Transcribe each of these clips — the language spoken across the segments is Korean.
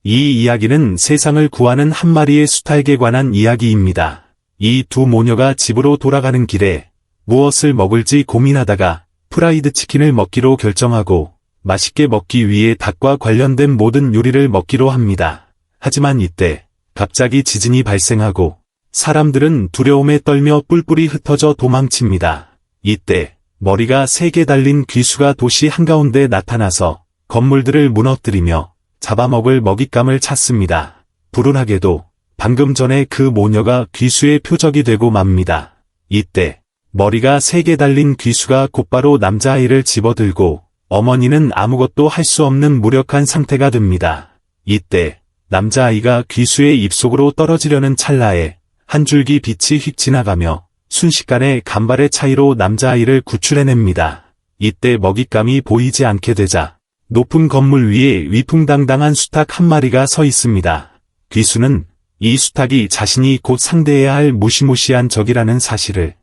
이 이야기는 세상을 구하는 한 마리의 수탉에 관한 이야기입니다. 이 두 모녀가 집으로 돌아가는 길에 무엇을 먹을지 고민하다가 프라이드 치킨을 먹기로 결정하고 맛있게 먹기 위해 닭과 관련된 모든 요리를 먹기로 합니다. 하지만 이때 갑자기 지진이 발생하고 사람들은 두려움에 떨며 뿔뿔이 흩어져 도망칩니다. 이때 머리가 3개 달린 귀수가 도시 한가운데 나타나서 건물들을 무너뜨리며 잡아먹을 먹잇감을 찾습니다. 불운하게도 방금 전에 그 모녀가 귀수의 표적이 되고 맙니다. 이때 머리가 3개 달린 귀수가 곧바로 남자아이를 집어들고 어머니는 아무것도 할 수 없는 무력한 상태가 됩니다. 이때 남자아이가 귀수의 입속으로 떨어지려는 찰나에 한 줄기 빛이 휙 지나가며 순식간에 간발의 차이로 남자아이를 구출해냅니다. 이때 먹잇감이 보이지 않게 되자 높은 건물 위에 위풍당당한 수탉 한 마리가 서 있습니다. 귀수는 이 수탉이 자신이 곧 상대해야 할 무시무시한 적이라는 사실을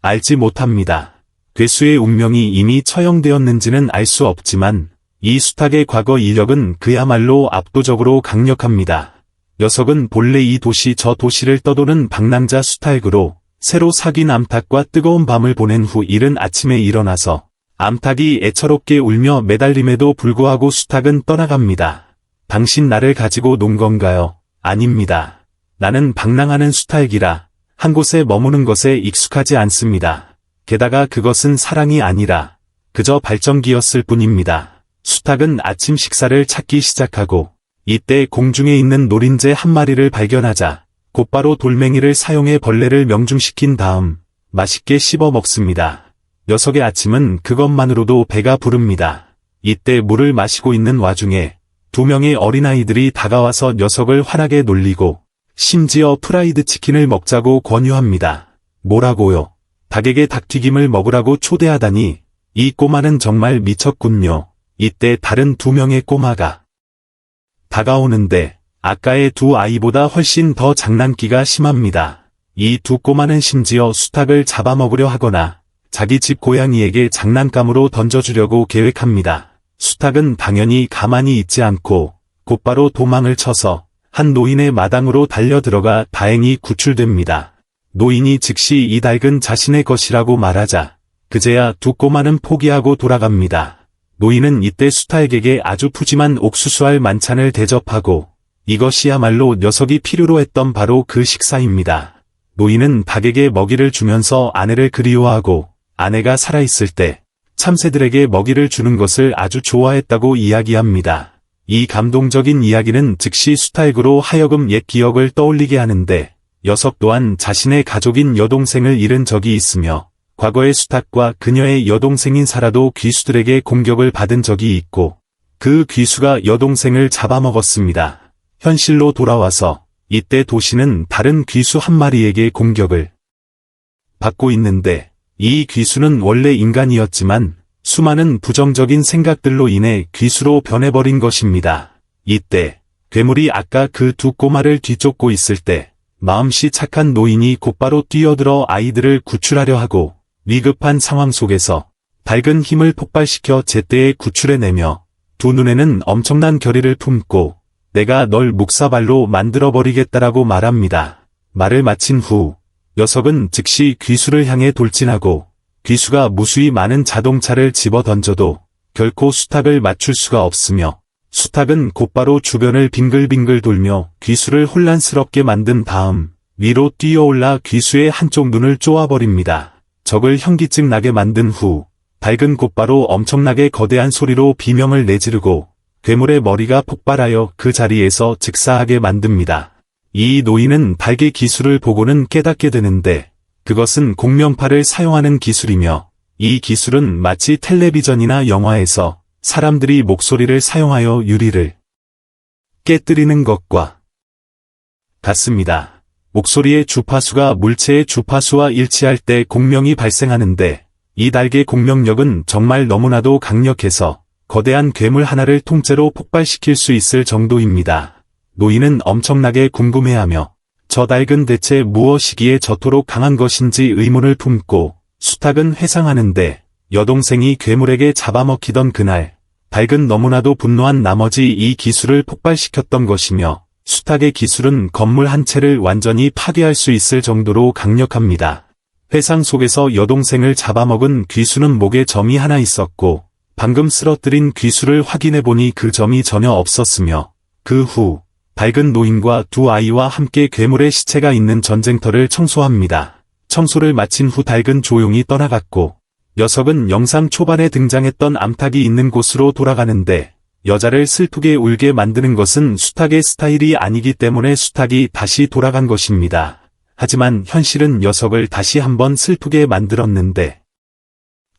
알지 못합니다. 괴수의 운명이 이미 처형되었는지는 알 수 없지만 이 수탉의 과거 이력은 그야말로 압도적으로 강력합니다. 녀석은 본래 이 도시 저 도시를 떠도는 방랑자 수탉으로 새로 사귄 암탉과 뜨거운 밤을 보낸 후 이른 아침에 일어나서 암탉이 애처롭게 울며 매달림에도 불구하고 수탉은 떠나갑니다. 당신 나를 가지고 논 건가요? 아닙니다. 나는 방랑하는 수탉이라 한 곳에 머무는 것에 익숙하지 않습니다. 게다가 그것은 사랑이 아니라 그저 발전기였을 뿐입니다. 수탉은 아침 식사를 찾기 시작하고 이때 공중에 있는 노린재 한 마리를 발견하자 곧바로 돌멩이를 사용해 벌레를 명중시킨 다음 맛있게 씹어 먹습니다. 녀석의 아침은 그것만으로도 배가 부릅니다. 이때 물을 마시고 있는 와중에 2명의 어린아이들이 다가와서 녀석을 환하게 놀리고 심지어 프라이드 치킨을 먹자고 권유합니다. 뭐라고요? 닭에게 닭튀김을 먹으라고 초대하다니 이 꼬마는 정말 미쳤군요. 이때 다른 2명의 꼬마가 다가오는데 아까의 2 아이보다 훨씬 더 장난기가 심합니다. 이 2 꼬마는 심지어 수탉을 잡아먹으려 하거나 자기 집 고양이에게 장난감으로 던져주려고 계획합니다. 수탉은 당연히 가만히 있지 않고 곧바로 도망을 쳐서 한 노인의 마당으로 달려들어가 다행히 구출됩니다. 노인이 즉시 이 닭은 자신의 것이라고 말하자 그제야 2 꼬마는 포기하고 돌아갑니다. 노인은 이때 수탉에게 아주 푸짐한 옥수수알 만찬을 대접하고 이것이야말로 녀석이 필요로 했던 바로 그 식사입니다. 노인은 닭에게 먹이를 주면서 아내를 그리워하고 아내가 살아있을 때 참새들에게 먹이를 주는 것을 아주 좋아했다고 이야기합니다. 이 감동적인 이야기는 즉시 수탉으로 하여금 옛 기억을 떠올리게 하는데 녀석 또한 자신의 가족인 여동생을 잃은 적이 있으며 과거의 수탉과 그녀의 여동생인 사라도 귀수들에게 공격을 받은 적이 있고 그 귀수가 여동생을 잡아먹었습니다. 현실로 돌아와서 이때 도시는 다른 귀수 한 마리에게 공격을 받고 있는데 이 귀수는 원래 인간이었지만 수많은 부정적인 생각들로 인해 귀수로 변해버린 것입니다. 이때 괴물이 아까 그 2 꼬마를 뒤쫓고 있을 때 마음씨 착한 노인이 곧바로 뛰어들어 아이들을 구출하려 하고 위급한 상황 속에서 밝은 힘을 폭발시켜 제때에 구출해내며 2 눈에는 엄청난 결의를 품고 내가 널 묵사발로 만들어버리겠다라고 말합니다. 말을 마친 후 녀석은 즉시 귀수를 향해 돌진하고 귀수가 무수히 많은 자동차를 집어 던져도 결코 수탉을 맞출 수가 없으며 수탉은 곧바로 주변을 빙글빙글 돌며 귀수를 혼란스럽게 만든 다음 위로 뛰어올라 귀수의 한쪽 눈을 쪼아버립니다. 적을 현기증 나게 만든 후 닭은 곧바로 엄청나게 거대한 소리로 비명을 내지르고 괴물의 머리가 폭발하여 그 자리에서 즉사하게 만듭니다. 이 노인은 닭의 기술을 보고는 깨닫게 되는데 그것은 공명파를 사용하는 기술이며 이 기술은 마치 텔레비전이나 영화에서 사람들이 목소리를 사용하여 유리를 깨뜨리는 것과 같습니다. 목소리의 주파수가 물체의 주파수와 일치할 때 공명이 발생하는데 이 닭의 공명력은 정말 너무나도 강력해서 거대한 괴물 하나를 통째로 폭발시킬 수 있을 정도입니다. 노인은 엄청나게 궁금해하며 저 닭은 대체 무엇이기에 저토록 강한 것인지 의문을 품고 수탉은 회상하는데 여동생이 괴물에게 잡아먹히던 그날 닭은 너무나도 분노한 나머지 이 기술을 폭발시켰던 것이며 수탉의 기술은 건물 한 채를 완전히 파괴할 수 있을 정도로 강력합니다. 회상 속에서 여동생을 잡아먹은 귀수는 목에 점이 하나 있었고 방금 쓰러뜨린 귀수를 확인해보니 그 점이 전혀 없었으며 그 후 닭은 노인과 두 아이와 함께 괴물의 시체가 있는 전쟁터를 청소합니다. 청소를 마친 후 닭은 조용히 떠나갔고 녀석은 영상 초반에 등장했던 암탉이 있는 곳으로 돌아가는데 여자를 슬프게 울게 만드는 것은 수탉의 스타일이 아니기 때문에 수탉이 다시 돌아간 것입니다. 하지만 현실은 녀석을 다시 한번 슬프게 만들었는데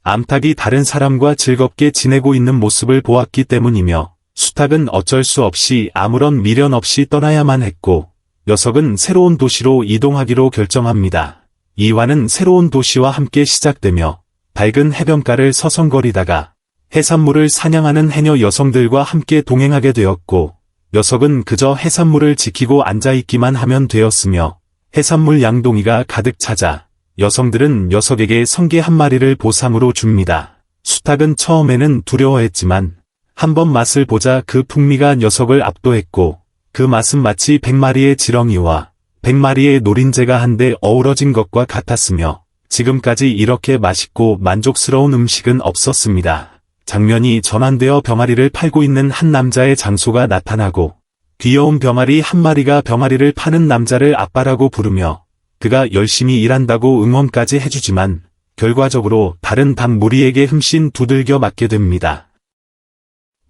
암탉이 다른 사람과 즐겁게 지내고 있는 모습을 보았기 때문이며 수탉은 어쩔 수 없이 아무런 미련 없이 떠나야만 했고 녀석은 새로운 도시로 이동하기로 결정합니다. 이화는 새로운 도시와 함께 시작되며 닭은 해변가를 서성거리다가 해산물을 사냥하는 해녀 여성들과 함께 동행하게 되었고 녀석은 그저 해산물을 지키고 앉아있기만 하면 되었으며 해산물 양동이가 가득 차자 여성들은 녀석에게 성게 한 마리를 보상으로 줍니다. 수탉은 처음에는 두려워했지만 한번 맛을 보자 그 풍미가 녀석을 압도했고 그 맛은 마치 100마리의 지렁이와 100마리의 노린재가 한데 어우러진 것과 같았으며 지금까지 이렇게 맛있고 만족스러운 음식은 없었습니다. 장면이 전환되어 병아리를 팔고 있는 한 남자의 장소가 나타나고 귀여운 병아리 한 마리가 병아리를 파는 남자를 아빠라고 부르며 그가 열심히 일한다고 응원까지 해주지만 결과적으로 다른 닭 무리에게 흠씬 두들겨 맞게 됩니다.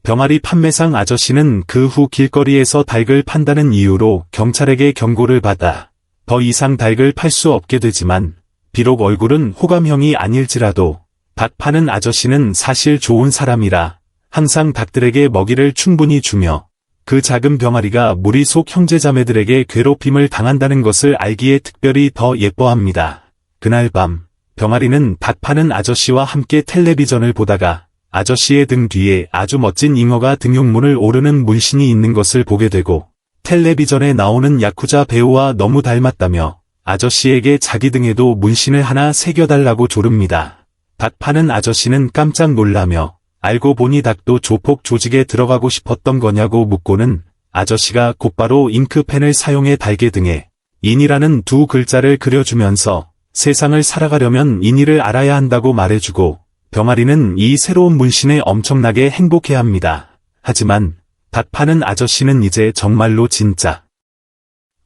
병아리 판매상 아저씨는 그 후 길거리에서 닭을 판다는 이유로 경찰에게 경고를 받아 더 이상 닭을 팔 수 없게 되지만 비록 얼굴은 호감형이 아닐지라도 닭 파는 아저씨는 사실 좋은 사람이라 항상 닭들에게 먹이를 충분히 주며 그 작은 병아리가 무리 속 형제자매들에게 괴롭힘을 당한다는 것을 알기에 특별히 더 예뻐합니다. 그날 밤 병아리는 닭 파는 아저씨와 함께 텔레비전을 보다가 아저씨의 등 뒤에 아주 멋진 잉어가 등용문을 오르는 문신이 있는 것을 보게 되고 텔레비전에 나오는 야쿠자 배우와 너무 닮았다며 아저씨에게 자기 등에도 문신을 하나 새겨달라고 조릅니다. 닭 파는 아저씨는 깜짝 놀라며 알고 보니 닭도 조폭 조직에 들어가고 싶었던 거냐고 묻고는 아저씨가 곧바로 잉크펜을 사용해 닭의 등에 인이라는 두 글자를 그려주면서 세상을 살아가려면 인이를 알아야 한다고 말해주고 병아리는 이 새로운 문신에 엄청나게 행복해합니다. 하지만 닭 파는 아저씨는 이제 정말로 진짜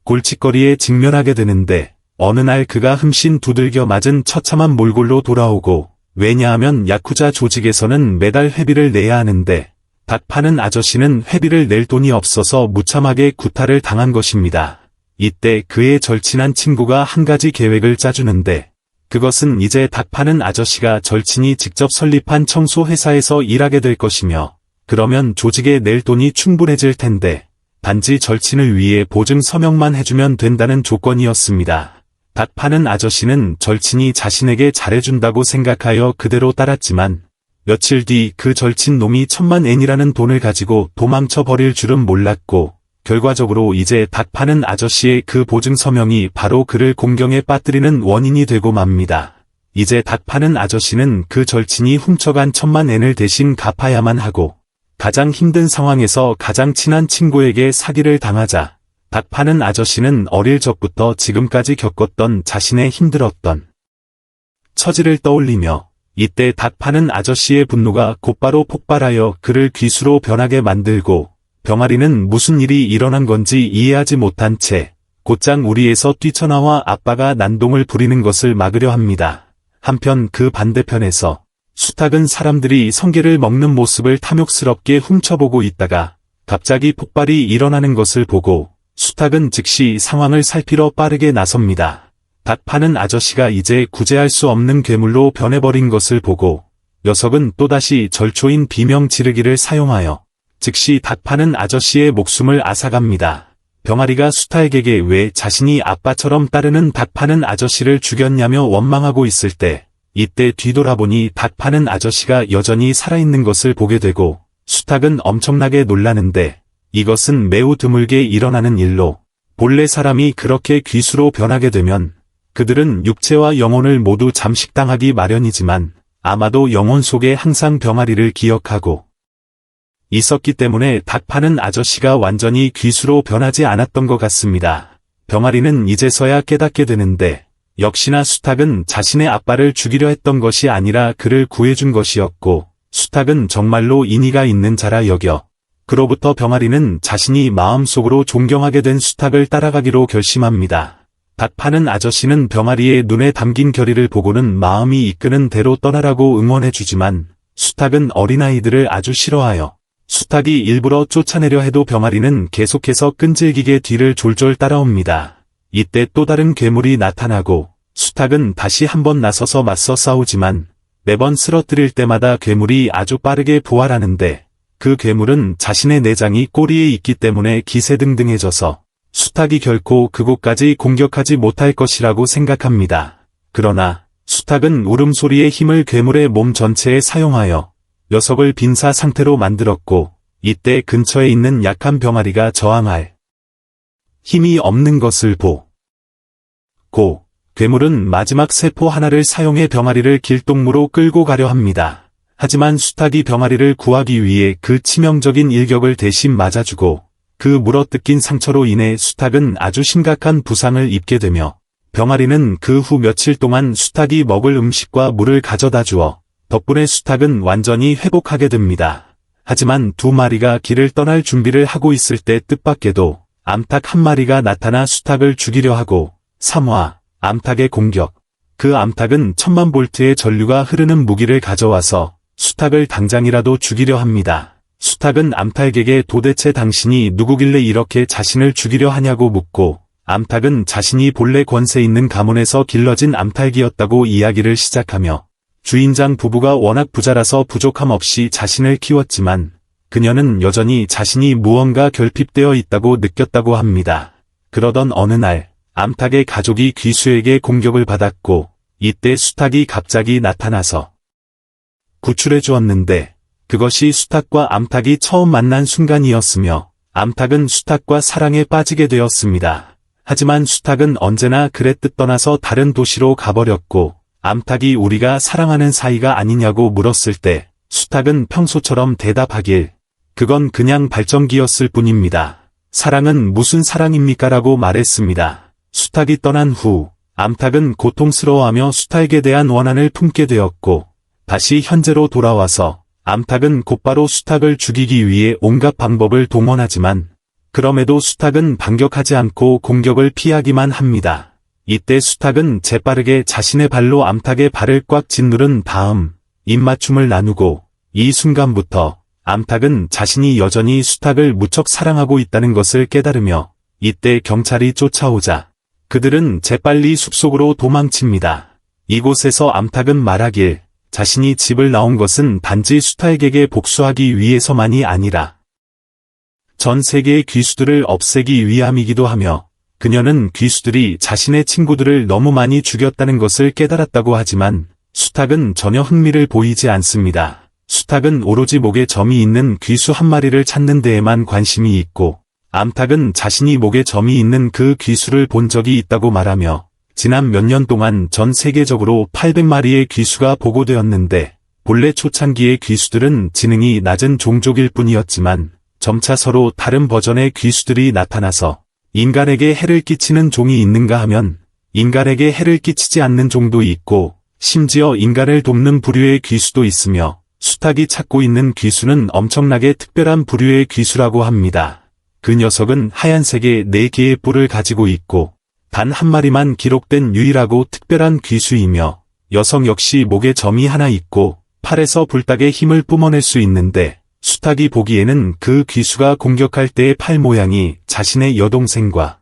골칫거리에 직면하게 되는데 어느 날 그가 흠씬 두들겨 맞은 처참한 몰골로 돌아오고 왜냐하면 야쿠자 조직에서는 매달 회비를 내야 하는데 닭 파는 아저씨는 회비를 낼 돈이 없어서 무참하게 구타를 당한 것입니다. 이때 그의 절친한 친구가 한 가지 계획을 짜주는데 그것은 이제 닭 파는 아저씨가 절친이 직접 설립한 청소회사에서 일하게 될 것이며 그러면 조직에 낼 돈이 충분해질 텐데 단지 절친을 위해 보증 서명만 해주면 된다는 조건이었습니다. 닭 파는 아저씨는 절친이 자신에게 잘해준다고 생각하여 그대로 따랐지만 며칠 뒤 그 절친 놈이 10,000엔이라는 돈을 가지고 도망쳐 버릴 줄은 몰랐고 결과적으로 이제 닭 파는 아저씨의 그 보증 서명이 바로 그를 공경에 빠뜨리는 원인이 되고 맙니다. 이제 닭 파는 아저씨는 그 절친이 훔쳐간 10,000,000엔을 대신 갚아야만 하고 가장 힘든 상황에서 가장 친한 친구에게 사기를 당하자 닭 파는 아저씨는 어릴 적부터 지금까지 겪었던 자신의 힘들었던 처지를 떠올리며 이때 닭 파는 아저씨의 분노가 곧바로 폭발하여 그를 귀수로 변하게 만들고 병아리는 무슨 일이 일어난 건지 이해하지 못한 채 곧장 우리에서 뛰쳐나와 아빠가 난동을 부리는 것을 막으려 합니다. 한편 그 반대편에서 수탉은 사람들이 성게를 먹는 모습을 탐욕스럽게 훔쳐보고 있다가 갑자기 폭발이 일어나는 것을 보고 수탉은 즉시 상황을 살피러 빠르게 나섭니다. 닭 파는 아저씨가 이제 구제할 수 없는 괴물로 변해버린 것을 보고 녀석은 또다시 절초인 비명 지르기를 사용하여 즉시 닭 파는 아저씨의 목숨을 앗아갑니다. 병아리가 수탉에게 왜 자신이 아빠처럼 따르는 닭 파는 아저씨를 죽였냐며 원망하고 있을 때 이때 뒤돌아보니 닭 파는 아저씨가 여전히 살아있는 것을 보게 되고 수탉은 엄청나게 놀라는데 이것은 매우 드물게 일어나는 일로 본래 사람이 그렇게 귀수로 변하게 되면 그들은 육체와 영혼을 모두 잠식당하기 마련이지만 아마도 영혼 속에 항상 병아리를 기억하고 있었기 때문에 닭 파는 아저씨가 완전히 귀수로 변하지 않았던 것 같습니다. 병아리는 이제서야 깨닫게 되는데 역시나 수탉은 자신의 아빠를 죽이려 했던 것이 아니라 그를 구해준 것이었고 수탉은 정말로 인의가 있는 자라 여겨 그로부터 병아리는 자신이 마음속으로 존경하게 된 수탉을 따라가기로 결심합니다. 닭 파는 아저씨는 병아리의 눈에 담긴 결의를 보고는 마음이 이끄는 대로 떠나라고 응원해주지만 수탉은 어린아이들을 아주 싫어하여 수탉이 일부러 쫓아내려 해도 병아리는 계속해서 끈질기게 뒤를 졸졸 따라옵니다. 이때 또 다른 괴물이 나타나고 수탉은 다시 한번 나서서 맞서 싸우지만 매번 쓰러뜨릴 때마다 괴물이 아주 빠르게 부활하는데 그 괴물은 자신의 내장이 꼬리에 있기 때문에 기세등등해져서 수탉이 결코 그곳까지 공격하지 못할 것이라고 생각합니다. 그러나 수탉은 울음소리의 힘을 괴물의 몸 전체에 사용하여 녀석을 빈사 상태로 만들었고 이때 근처에 있는 약한 병아리가 저항할 힘이 없는 것을 보고 괴물은 마지막 세포 하나를 사용해 병아리를 길동무로 끌고 가려 합니다. 하지만 수탉이 병아리를 구하기 위해 그 치명적인 일격을 대신 맞아주고 그 물어뜯긴 상처로 인해 수탉은 아주 심각한 부상을 입게 되며 병아리는 그 후 며칠 동안 수탉이 먹을 음식과 물을 가져다 주어 덕분에 수탉은 완전히 회복하게 됩니다. 하지만 두 마리가 길을 떠날 준비를 하고 있을 때 뜻밖에도 암탉 한 마리가 나타나 수탉을 죽이려 하고 3화 암탉의 공격. 그 암탉은 1000만 볼트의 전류가 흐르는 무기를 가져와서 수탉을 당장이라도 죽이려 합니다. 수탉은 암탉에게 도대체 당신이 누구길래 이렇게 자신을 죽이려 하냐고 묻고 암탉은 자신이 본래 권세 있는 가문에서 길러진 암탉이었다고 이야기를 시작하며 주인장 부부가 워낙 부자라서 부족함 없이 자신을 키웠지만 그녀는 여전히 자신이 무언가 결핍되어 있다고 느꼈다고 합니다. 그러던 어느 날 암탉의 가족이 귀수에게 공격을 받았고 이때 수탉이 갑자기 나타나서 구출해 주었는데 그것이 수탉과 암탉이 처음 만난 순간이었으며 암탉은 수탉과 사랑에 빠지게 되었습니다. 하지만 수탉은 언제나 그랬듯 떠나서 다른 도시로 가버렸고 암탉이 우리가 사랑하는 사이가 아니냐고 물었을 때 수탉은 평소처럼 대답하길 그건 그냥 발전기였을 뿐입니다. 사랑은 무슨 사랑입니까? 라고 말했습니다. 수탉이 떠난 후 암탉은 고통스러워하며 수탉에 대한 원한을 품게 되었고 다시 현재로 돌아와서 암탉은 곧바로 수탉을 죽이기 위해 온갖 방법을 동원하지만 그럼에도 수탉은 반격하지 않고 공격을 피하기만 합니다. 이때 수탉은 재빠르게 자신의 발로 암탉의 발을 꽉 짓누른 다음 입맞춤을 나누고 이 순간부터 암탉은 자신이 여전히 수탉을 무척 사랑하고 있다는 것을 깨달으며 이때 경찰이 쫓아오자 그들은 재빨리 숲속으로 도망칩니다. 이곳에서 암탉은 말하길 자신이 집을 나온 것은 단지 수탉에게 복수하기 위해서만이 아니라 전 세계의 귀수들을 없애기 위함이기도 하며 그녀는 귀수들이 자신의 친구들을 너무 많이 죽였다는 것을 깨달았다고 하지만 수탉은 전혀 흥미를 보이지 않습니다. 수탉은 오로지 목에 점이 있는 귀수 한 마리를 찾는 데에만 관심이 있고 암탉은 자신이 목에 점이 있는 그 귀수를 본 적이 있다고 말하며 지난 몇 년 동안 전 세계적으로 800마리의 귀수가 보고되었는데 본래 초창기의 귀수들은 지능이 낮은 종족일 뿐이었지만 점차 서로 다른 버전의 귀수들이 나타나서 인간에게 해를 끼치는 종이 있는가 하면 인간에게 해를 끼치지 않는 종도 있고 심지어 인간을 돕는 부류의 귀수도 있으며 수탉이 찾고 있는 귀수는 엄청나게 특별한 부류의 귀수라고 합니다. 그 녀석은 하얀색의 4개의 뿔을 가지고 있고 단 한 마리만 기록된 유일하고 특별한 귀수이며 여성 역시 목에 점이 하나 있고 팔에서 불닭의 힘을 뿜어낼 수 있는데 수탉이 보기에는 그 귀수가 공격할 때의 팔 모양이 자신의 여동생과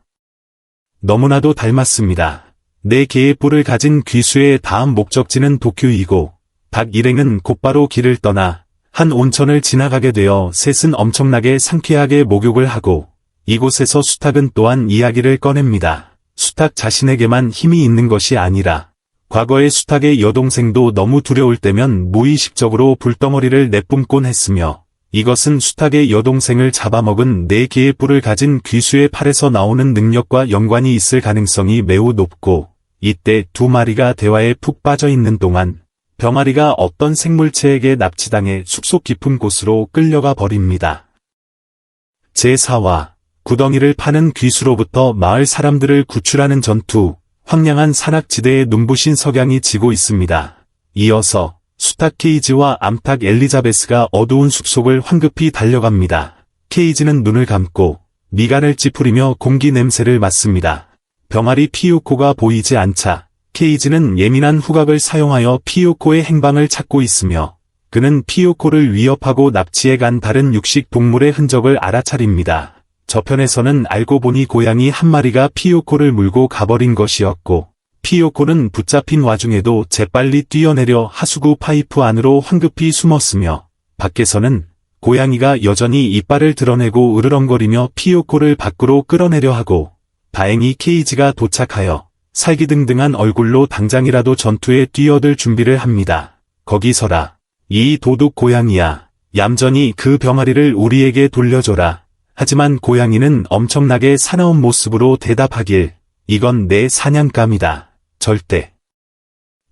너무나도 닮았습니다. 4개의 뿔을 가진 귀수의 다음 목적지는 도쿄이고 닭 일행은 곧바로 길을 떠나 한 온천을 지나가게 되어 셋은 엄청나게 상쾌하게 목욕을 하고 이곳에서 수탉은 또한 이야기를 꺼냅니다. 수탉 자신에게만 힘이 있는 것이 아니라 과거의 수탉의 여동생도 너무 두려울 때면 무의식적으로 불덩어리를 내뿜곤 했으며 이것은 수탉의 여동생을 잡아먹은 4개의 뿔을 가진 귀수의 팔에서 나오는 능력과 연관이 있을 가능성이 매우 높고 이때 두 마리가 대화에 푹 빠져 있는 동안 병아리가 어떤 생물체에게 납치당해 숲속 깊은 곳으로 끌려가 버립니다. 제4화 구덩이를 파는 귀수로부터 마을 사람들을 구출하는 전투. 황량한 산악지대에 눈부신 석양이 지고 있습니다. 이어서 수탉 케이지와 암탉 엘리자베스가 어두운 숲속을 황급히 달려갑니다. 케이지는 눈을 감고 미간을 찌푸리며 공기 냄새를 맡습니다. 병아리 피오코가 보이지 않자 케이지는 예민한 후각을 사용하여 피오코의 행방을 찾고 있으며 그는 피오코를 위협하고 납치해 간 다른 육식 동물의 흔적을 알아차립니다. 저편에서는 알고 보니 고양이 한 마리가 피오코를 물고 가버린 것이었고 피오코는 붙잡힌 와중에도 재빨리 뛰어내려 하수구 파이프 안으로 황급히 숨었으며 밖에서는 고양이가 여전히 이빨을 드러내고 으르렁거리며 피오코를 밖으로 끌어내려 하고 다행히 케이지가 도착하여 살기등등한 얼굴로 당장이라도 전투에 뛰어들 준비를 합니다. 거기서라. 이 도둑 고양이야. 얌전히 그 병아리를 우리에게 돌려줘라. 하지만 고양이는 엄청나게 사나운 모습으로 대답하길 이건 내 사냥감이다. 절대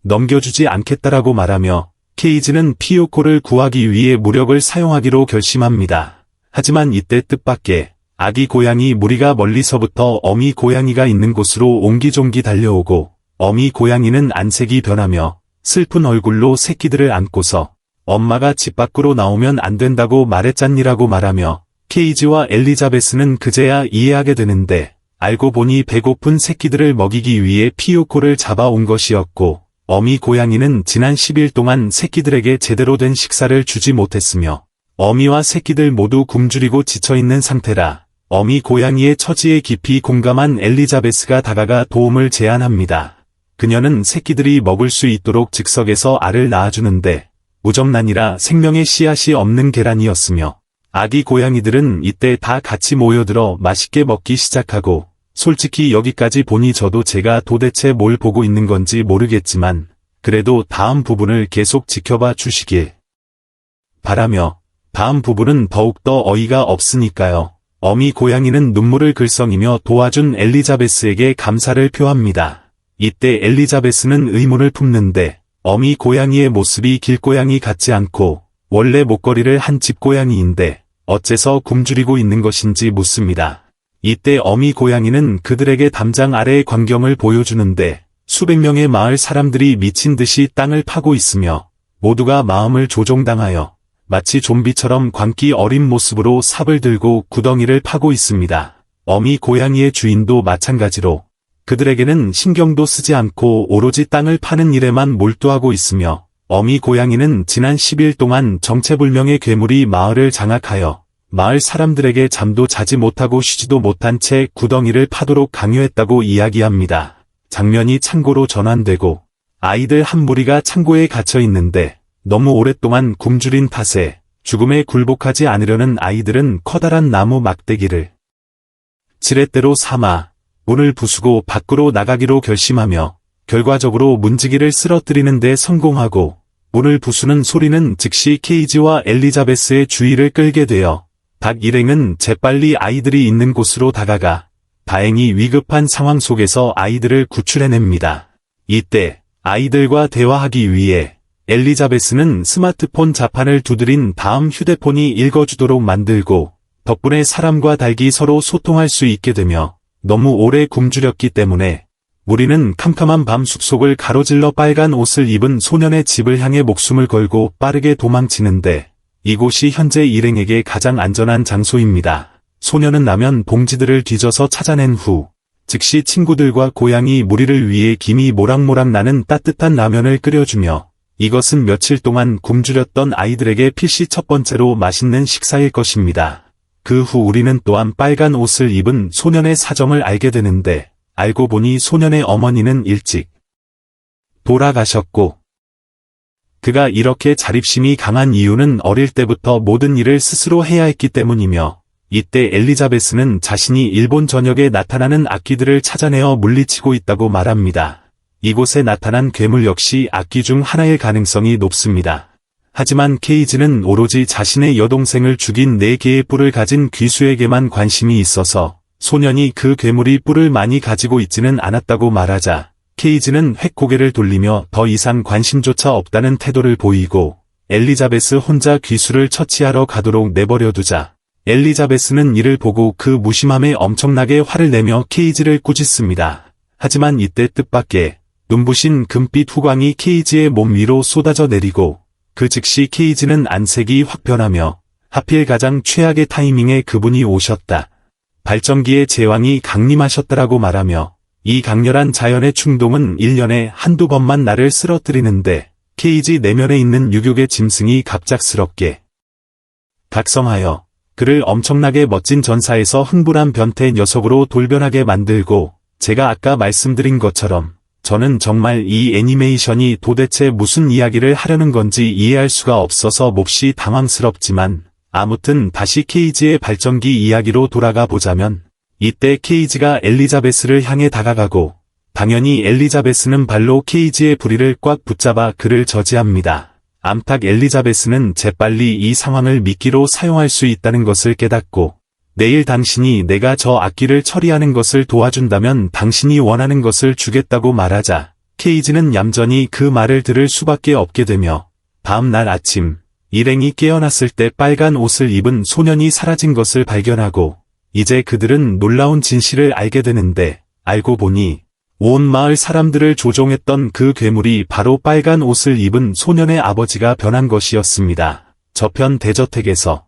넘겨주지 않겠다라고 말하며 케이지는 피오코를 구하기 위해 무력을 사용하기로 결심합니다. 하지만 이때 뜻밖의 아기 고양이 무리가 멀리서부터 어미 고양이가 있는 곳으로 옹기종기 달려오고 어미 고양이는 안색이 변하며 슬픈 얼굴로 새끼들을 안고서 엄마가 집 밖으로 나오면 안 된다고 말했잖니라고 말하며 케이지와 엘리자베스는 그제야 이해하게 되는데 알고 보니 배고픈 새끼들을 먹이기 위해 피오코를 잡아온 것이었고 어미 고양이는 지난 10일 동안 새끼들에게 제대로 된 식사를 주지 못했으며 어미와 새끼들 모두 굶주리고 지쳐있는 상태라 어미 고양이의 처지에 깊이 공감한 엘리자베스가 다가가 도움을 제안합니다. 그녀는 새끼들이 먹을 수 있도록 즉석에서 알을 낳아주는데 무정란이라 생명의 씨앗이 없는 계란이었으며 아기 고양이들은 이때 다 같이 모여들어 맛있게 먹기 시작하고 솔직히 여기까지 보니 저도 제가 도대체 뭘 보고 있는 건지 모르겠지만 그래도 다음 부분을 계속 지켜봐 주시길 바라며 다음 부분은 더욱더 어이가 없으니까요. 어미 고양이는 눈물을 글썽이며 도와준 엘리자베스에게 감사를 표합니다. 이때 엘리자베스는 의문을 품는데 어미 고양이의 모습이 길고양이 같지 않고 원래 목걸이를 한 집고양이인데 어째서 굶주리고 있는 것인지 묻습니다. 이때 어미 고양이는 그들에게 담장 아래의 광경을 보여주는데 수백 명의 마을 사람들이 미친 듯이 땅을 파고 있으며 모두가 마음을 조종당하여 마치 좀비처럼 광기 어린 모습으로 삽을 들고 구덩이를 파고 있습니다. 어미 고양이의 주인도 마찬가지로 그들에게는 신경도 쓰지 않고 오로지 땅을 파는 일에만 몰두하고 있으며 어미 고양이는 지난 10일 동안 정체불명의 괴물이 마을을 장악하여 마을 사람들에게 잠도 자지 못하고 쉬지도 못한 채 구덩이를 파도록 강요했다고 이야기합니다. 장면이 창고로 전환되고 아이들 한 무리가 창고에 갇혀 있는데 너무 오랫동안 굶주린 탓에 죽음에 굴복하지 않으려는 아이들은 커다란 나무 막대기를 지렛대로 삼아 문을 부수고 밖으로 나가기로 결심하며 결과적으로 문지기를 쓰러뜨리는 데 성공하고 문을 부수는 소리는 즉시 케이지와 엘리자베스의 주의를 끌게 되어 닭 일행은 재빨리 아이들이 있는 곳으로 다가가 다행히 위급한 상황 속에서 아이들을 구출해냅니다. 이때 아이들과 대화하기 위해 엘리자베스는 스마트폰 자판을 두드린 다음 휴대폰이 읽어주도록 만들고 덕분에 사람과 닭이 서로 소통할 수 있게 되며 너무 오래 굶주렸기 때문에 무리는 캄캄한 밤 숲속을 가로질러 빨간 옷을 입은 소년의 집을 향해 목숨을 걸고 빠르게 도망치는데 이곳이 현재 일행에게 가장 안전한 장소입니다. 소년은 라면 봉지들을 뒤져서 찾아낸 후 즉시 친구들과 고양이 무리를 위해 김이 모락모락 나는 따뜻한 라면을 끓여주며 이것은 며칠 동안 굶주렸던 아이들에게 필시 첫 번째로 맛있는 식사일 것입니다. 그 후 우리는 또한 빨간 옷을 입은 소년의 사정을 알게 되는데 알고 보니 소년의 어머니는 일찍 돌아가셨고 그가 이렇게 자립심이 강한 이유는 어릴 때부터 모든 일을 스스로 해야 했기 때문이며 이때 엘리자베스는 자신이 일본 전역에 나타나는 악귀들을 찾아내어 물리치고 있다고 말합니다. 이곳에 나타난 괴물 역시 악귀 중 하나일 가능성이 높습니다. 하지만 케이지는 오로지 자신의 여동생을 죽인 4개의 뿔을 가진 귀수에게만 관심이 있어서 소년이 그 괴물이 뿔을 많이 가지고 있지는 않았다고 말하자 케이지는 획 고개를 돌리며 더 이상 관심조차 없다는 태도를 보이고 엘리자베스 혼자 귀수를 처치하러 가도록 내버려두자 엘리자베스는 이를 보고 그 무심함에 엄청나게 화를 내며 케이지를 꾸짖습니다. 하지만 이때 뜻밖의 눈부신 금빛 후광이 케이지의 몸 위로 쏟아져 내리고 그 즉시 케이지는 안색이 확 변하며 하필 가장 최악의 타이밍에 그분이 오셨다. 발전기의 제왕이 강림하셨다라고 말하며 이 강렬한 자연의 충동은 1년에 한두 번만 나를 쓰러뜨리는데 케이지 내면에 있는 유격의 짐승이 갑작스럽게 각성하여 그를 엄청나게 멋진 전사에서 흥분한 변태 녀석으로 돌변하게 만들고 제가 아까 말씀드린 것처럼 저는 정말 이 애니메이션이 도대체 무슨 이야기를 하려는 건지 이해할 수가 없어서 몹시 당황스럽지만 아무튼 다시 케이지의 발전기 이야기로 돌아가 보자면 이때 케이지가 엘리자베스를 향해 다가가고 당연히 엘리자베스는 발로 케이지의 부리를 꽉 붙잡아 그를 저지합니다. 암탉 엘리자베스는 재빨리 이 상황을 미끼로 사용할 수 있다는 것을 깨닫고 내일 당신이 내가 저 악기를 처리하는 것을 도와준다면 당신이 원하는 것을 주겠다고 말하자 케이지는 얌전히 그 말을 들을 수밖에 없게 되며 다음 날 아침 일행이 깨어났을 때 빨간 옷을 입은 소년이 사라진 것을 발견하고 이제 그들은 놀라운 진실을 알게 되는데 알고 보니 온 마을 사람들을 조종했던 그 괴물이 바로 빨간 옷을 입은 소년의 아버지가 변한 것이었습니다. 저편 대저택에서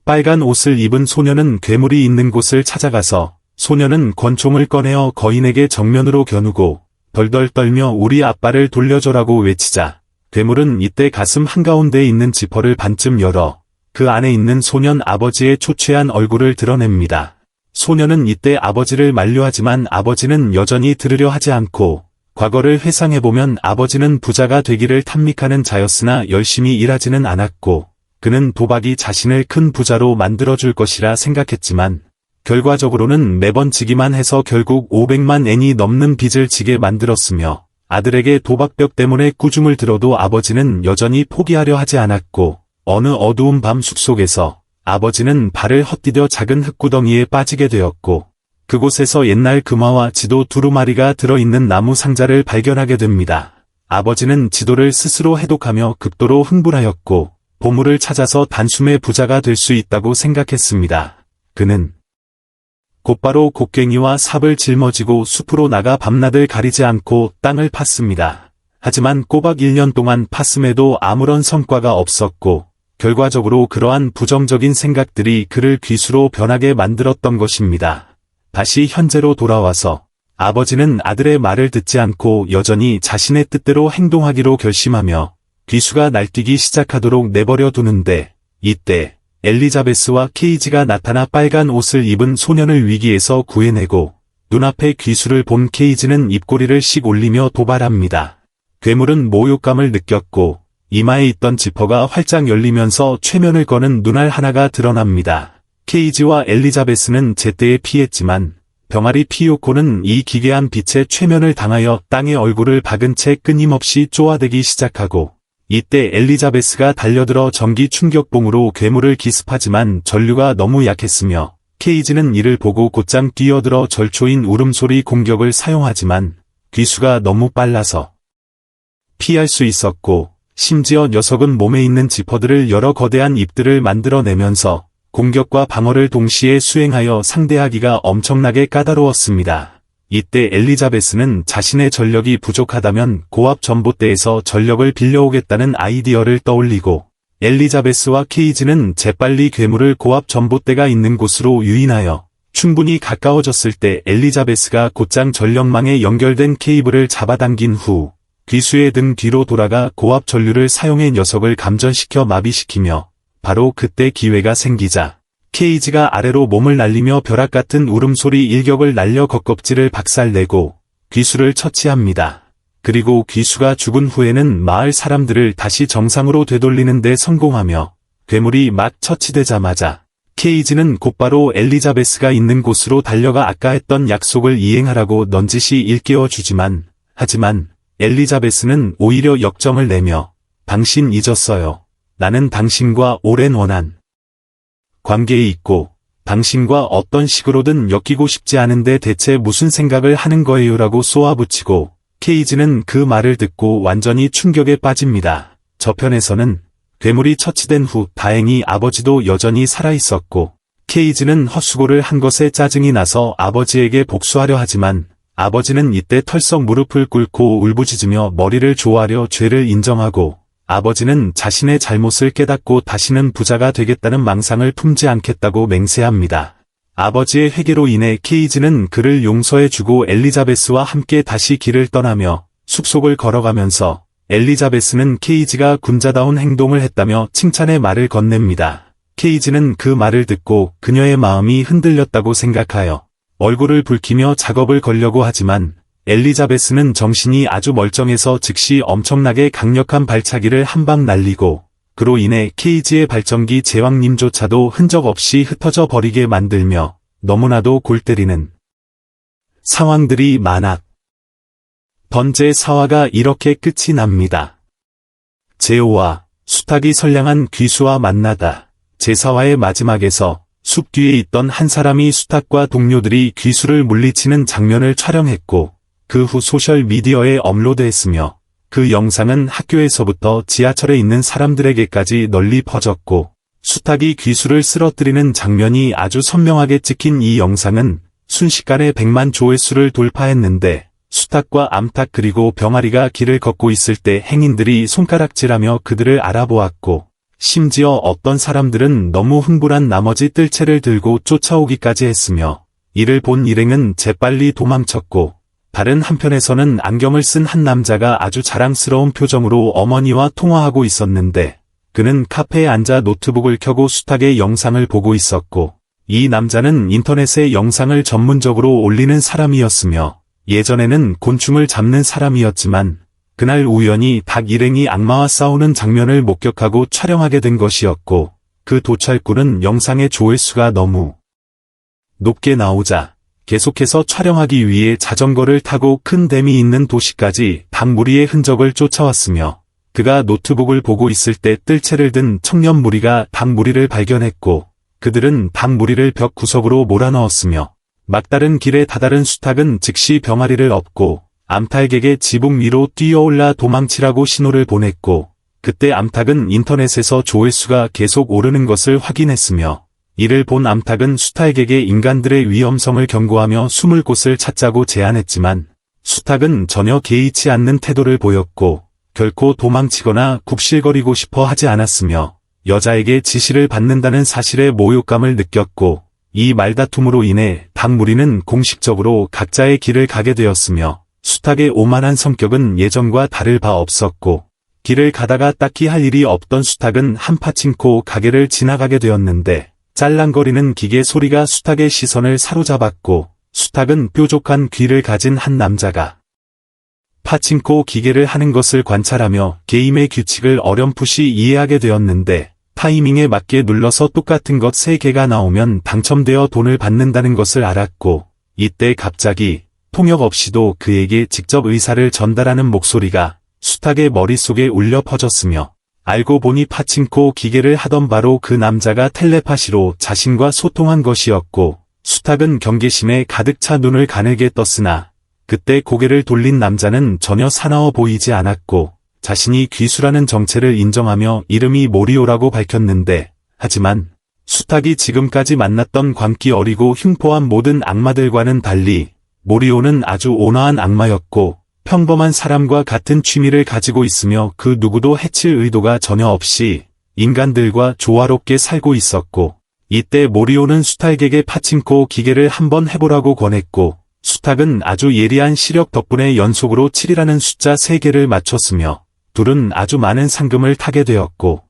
빨간 옷을 입은 소년은 괴물이 있는 곳을 찾아가서 소년은 권총을 꺼내어 거인에게 정면으로 겨누고 덜덜 떨며 우리 아빠를 돌려줘라고 외치자 괴물은 이때 가슴 한가운데에 있는 지퍼를 반쯤 열어 그 안에 있는 소년 아버지의 초췌한 얼굴을 드러냅니다. 소년은 이때 아버지를 만류하지만 아버지는 여전히 들으려 하지 않고 과거를 회상해보면 아버지는 부자가 되기를 탐닉하는 자였으나 열심히 일하지는 않았고 그는 도박이 자신을 큰 부자로 만들어줄 것이라 생각했지만 결과적으로는 매번 지기만 해서 결국 500만 엔이 넘는 빚을 지게 만들었으며 아들에게 도박벽 때문에 꾸중을 들어도 아버지는 여전히 포기하려 하지 않았고 어느 어두운 밤 숲속에서 아버지는 발을 헛디뎌 작은 흙구덩이에 빠지게 되었고 그곳에서 옛날 금화와 지도 두루마리가 들어있는 나무 상자를 발견하게 됩니다. 아버지는 지도를 스스로 해독하며 극도로 흥분하였고 보물을 찾아서 단숨에 부자가 될 수 있다고 생각했습니다. 그는 곧바로 곡괭이와 삽을 짊어지고 숲으로 나가 밤낮을 가리지 않고 땅을 팠습니다. 하지만 꼬박 1년 동안 팠음에도 아무런 성과가 없었고 결과적으로 그러한 부정적인 생각들이 그를 귀수로 변하게 만들었던 것입니다. 다시 현재로 돌아와서 아버지는 아들의 말을 듣지 않고 여전히 자신의 뜻대로 행동하기로 결심하며 귀수가 날뛰기 시작하도록 내버려 두는데 이때 엘리자베스와 케이지가 나타나 빨간 옷을 입은 소년을 위기에서 구해내고 눈앞에 귀수를 본 케이지는 입꼬리를 씩 올리며 도발합니다. 괴물은 모욕감을 느꼈고 이마에 있던 지퍼가 활짝 열리면서 최면을 거는 눈알 하나가 드러납니다. 케이지와 엘리자베스는 제때에 피했지만 병아리 피요코는 이 기괴한 빛의 최면을 당하여 땅에 얼굴을 박은 채 끊임없이 쪼아대기 시작하고 이때 엘리자베스가 달려들어 전기 충격봉으로 괴물을 기습하지만 전류가 너무 약했으며 케이지는 이를 보고 곧장 뛰어들어 절초인 울음소리 공격을 사용하지만 귀수가 너무 빨라서 피할 수 있었고 심지어 녀석은 몸에 있는 지퍼들을 열어 거대한 입들을 만들어내면서 공격과 방어를 동시에 수행하여 상대하기가 엄청나게 까다로웠습니다. 이때 엘리자베스는 자신의 전력이 부족하다면 고압 전봇대에서 전력을 빌려오겠다는 아이디어를 떠올리고 엘리자베스와 케이지는 재빨리 괴물을 고압 전봇대가 있는 곳으로 유인하여 충분히 가까워졌을 때 엘리자베스가 곧장 전력망에 연결된 케이블을 잡아당긴 후 귀수의 등 뒤로 돌아가 고압 전류를 사용해 녀석을 감전시켜 마비시키며 바로 그때 기회가 생기자 케이지가 아래로 몸을 날리며 벼락 같은 울음소리 일격을 날려 겉껍질을 박살내고 귀수를 처치합니다. 그리고 귀수가 죽은 후에는 마을 사람들을 다시 정상으로 되돌리는 데 성공하며 괴물이 막 처치되자마자 케이지는 곧바로 엘리자베스가 있는 곳으로 달려가 아까 했던 약속을 이행하라고 넌지시 일깨워주지만 하지만 엘리자베스는 오히려 역정을 내며 당신 잊었어요. 나는 당신과 오랜 원한 관계에 있고 당신과 어떤 식으로든 엮이고 싶지 않은데 대체 무슨 생각을 하는 거예요라고 쏘아붙이고 케이지는 그 말을 듣고 완전히 충격에 빠집니다. 저편에서는 괴물이 처치된 후 다행히 아버지도 여전히 살아있었고 케이지는 헛수고를 한 것에 짜증이 나서 아버지에게 복수하려 하지만 아버지는 이때 털썩 무릎을 꿇고 울부짖으며 머리를 조아려 죄를 인정하고 아버지는 자신의 잘못을 깨닫고 다시는 부자가 되겠다는 망상을 품지 않겠다고 맹세합니다. 아버지의 회개로 인해 케이지는 그를 용서해주고 엘리자베스와 함께 다시 길을 떠나며 숲속을 걸어가면서 엘리자베스는 케이지가 군자다운 행동을 했다며 칭찬의 말을 건넵니다. 케이지는 그 말을 듣고 그녀의 마음이 흔들렸다고 생각하여 얼굴을 붉히며 작업을 걸려고 하지만 엘리자베스는 정신이 아주 멀쩡해서 즉시 엄청나게 강력한 발차기를 한 방 날리고 그로 인해 케이지의 발전기 제왕님조차도 흔적 없이 흩어져 버리게 만들며 너무나도 골 때리는 상황들이 많아 번제 4화가 이렇게 끝이 납니다. 제오와 수탉이 선량한 귀수와 만나다. 제4화의 마지막에서 숲 뒤에 있던 한 사람이 수탉과 동료들이 귀수를 물리치는 장면을 촬영했고 그 후 소셜미디어에 업로드했으며 그 영상은 학교에서부터 지하철에 있는 사람들에게까지 널리 퍼졌고 수탉이 귀수를 쓰러뜨리는 장면이 아주 선명하게 찍힌 이 영상은 순식간에 100만 조회수를 돌파했는데 수탉과 암탉 그리고 병아리가 길을 걷고 있을 때 행인들이 손가락질하며 그들을 알아보았고 심지어 어떤 사람들은 너무 흥분한 나머지 뜰채를 들고 쫓아오기까지 했으며 이를 본 일행은 재빨리 도망쳤고 다른 한편에서는 안경을 쓴 한 남자가 아주 자랑스러운 표정으로 어머니와 통화하고 있었는데 그는 카페에 앉아 노트북을 켜고 수탉의 영상을 보고 있었고 이 남자는 인터넷에 영상을 전문적으로 올리는 사람이었으며 예전에는 곤충을 잡는 사람이었지만 그날 우연히 닭 일행이 악마와 싸우는 장면을 목격하고 촬영하게 된 것이었고 그 도찰꾼은 영상의 조회수가 너무 높게 나오자 계속해서 촬영하기 위해 자전거를 타고 큰 댐이 있는 도시까지 닭 무리의 흔적을 쫓아왔으며 그가 노트북을 보고 있을 때 뜰채를 든 청년 무리가 닭 무리를 발견했고 그들은 닭 무리를 벽 구석으로 몰아넣었으며 막다른 길에 다다른 수탉은 즉시 병아리를 업고 암탉에게 지붕 위로 뛰어올라 도망치라고 신호를 보냈고 그때 암탉은 인터넷에서 조회수가 계속 오르는 것을 확인했으며 이를 본 암탉은 수탉에게 인간들의 위험성을 경고하며 숨을 곳을 찾자고 제안했지만 수탉은 전혀 개의치 않는 태도를 보였고 결코 도망치거나 굽실거리고 싶어 하지 않았으며 여자에게 지시를 받는다는 사실에 모욕감을 느꼈고 이 말다툼으로 인해 닭 무리는 공식적으로 각자의 길을 가게 되었으며 수탉의 오만한 성격은 예전과 다를 바 없었고 길을 가다가 딱히 할 일이 없던 수탉은 한 파친코 가게를 지나가게 되었는데 짤랑거리는 기계 소리가 수탉의 시선을 사로잡았고 수탉은 뾰족한 귀를 가진 한 남자가 파친코 기계를 하는 것을 관찰하며 게임의 규칙을 어렴풋이 이해하게 되었는데 타이밍에 맞게 눌러서 똑같은 것 3개가 나오면 당첨되어 돈을 받는다는 것을 알았고 이때 갑자기 통역 없이도 그에게 직접 의사를 전달하는 목소리가 수탉의 머릿속에 울려 퍼졌으며 알고 보니 파친코 기계를 하던 바로 그 남자가 텔레파시로 자신과 소통한 것이었고 수탉은 경계심에 가득 차 눈을 가늘게 떴으나 그때 고개를 돌린 남자는 전혀 사나워 보이지 않았고 자신이 귀수라는 정체를 인정하며 이름이 모리오라고 밝혔는데 하지만 수탉이 지금까지 만났던 광기 어리고 흉포한 모든 악마들과는 달리 모리오는 아주 온화한 악마였고 평범한 사람과 같은 취미를 가지고 있으며 그 누구도 해칠 의도가 전혀 없이 인간들과 조화롭게 살고 있었고 이때 모리오는 수탉에게 파친코 기계를 한번 해보라고 권했고 수탉은 아주 예리한 시력 덕분에 연속으로 7이라는 숫자 3개를 맞췄으며 둘은 아주 많은 상금을 타게 되었고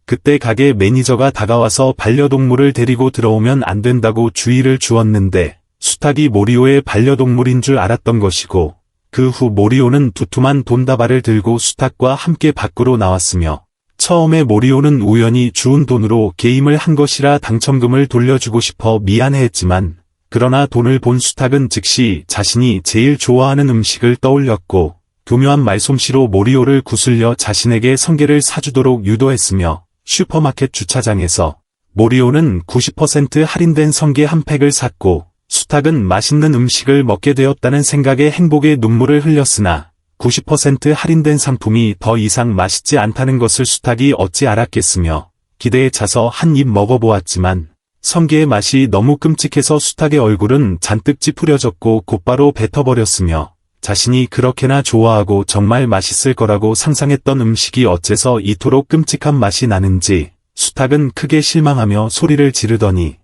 그때 가게 매니저가 다가와서 반려동물을 데리고 들어오면 안 된다고 주의를 주었는데 수탉이 모리오의 반려동물인 줄 알았던 것이고 그 후 모리오는 두툼한 돈다발을 들고 수탉과 함께 밖으로 나왔으며 처음에 모리오는 우연히 주운 돈으로 게임을 한 것이라 당첨금을 돌려주고 싶어 미안해했지만 그러나 돈을 본 수탉은 즉시 자신이 제일 좋아하는 음식을 떠올렸고 교묘한 말솜씨로 모리오를 구슬려 자신에게 성게를 사주도록 유도했으며 슈퍼마켓 주차장에서 모리오는 90% 할인된 성게 한 팩을 샀고 수탉은 맛있는 음식을 먹게 되었다는 생각에 행복의 눈물을 흘렸으나 90% 할인된 상품이 더 이상 맛있지 않다는 것을 수탉이 어찌 알았겠으며 기대에 차서 한 입 먹어보았지만 성게의 맛이 너무 끔찍해서 수탉의 얼굴은 잔뜩 찌푸려졌고 곧바로 뱉어버렸으며 자신이 그렇게나 좋아하고 정말 맛있을 거라고 상상했던 음식이 어째서 이토록 끔찍한 맛이 나는지 수탉은 크게 실망하며 소리를 지르더니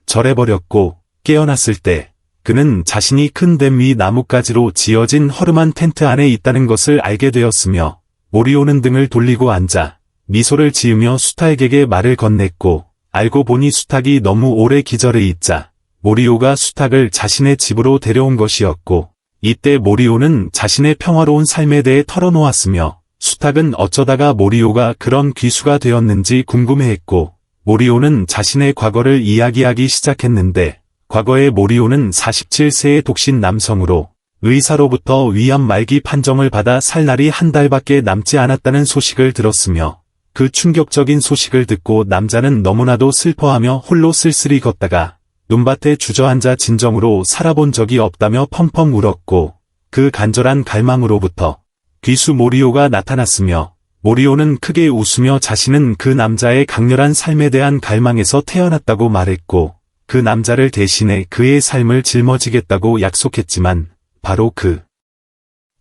절해버렸고 깨어났을 때 그는 자신이 큰 댐 위 나뭇가지로 지어진 허름한 텐트 안에 있다는 것을 알게 되었으며 모리오는 등을 돌리고 앉아 미소를 지으며 수탉에게 말을 건넸고 알고 보니 수탉이 너무 오래 기절해 있자 모리오가 수탉을 자신의 집으로 데려온 것이었고 이때 모리오는 자신의 평화로운 삶에 대해 털어놓았으며 수탉은 어쩌다가 모리오가 그런 귀수가 되었는지 궁금해했고 모리오는 자신의 과거를 이야기하기 시작했는데 과거의 모리오는 47세의 독신 남성으로 의사로부터 위암 말기 판정을 받아 살 날이 한 달밖에 남지 않았다는 소식을 들었으며 그 충격적인 소식을 듣고 남자는 너무나도 슬퍼하며 홀로 쓸쓸히 걷다가 눈밭에 주저앉아 진정으로 살아본 적이 없다며 펑펑 울었고 그 간절한 갈망으로부터 귀수 모리오가 나타났으며 모리오는 크게 웃으며 자신은 그 남자의 강렬한 삶에 대한 갈망에서 태어났다고 말했고 그 남자를 대신해 그의 삶을 짊어지겠다고 약속했지만 바로 그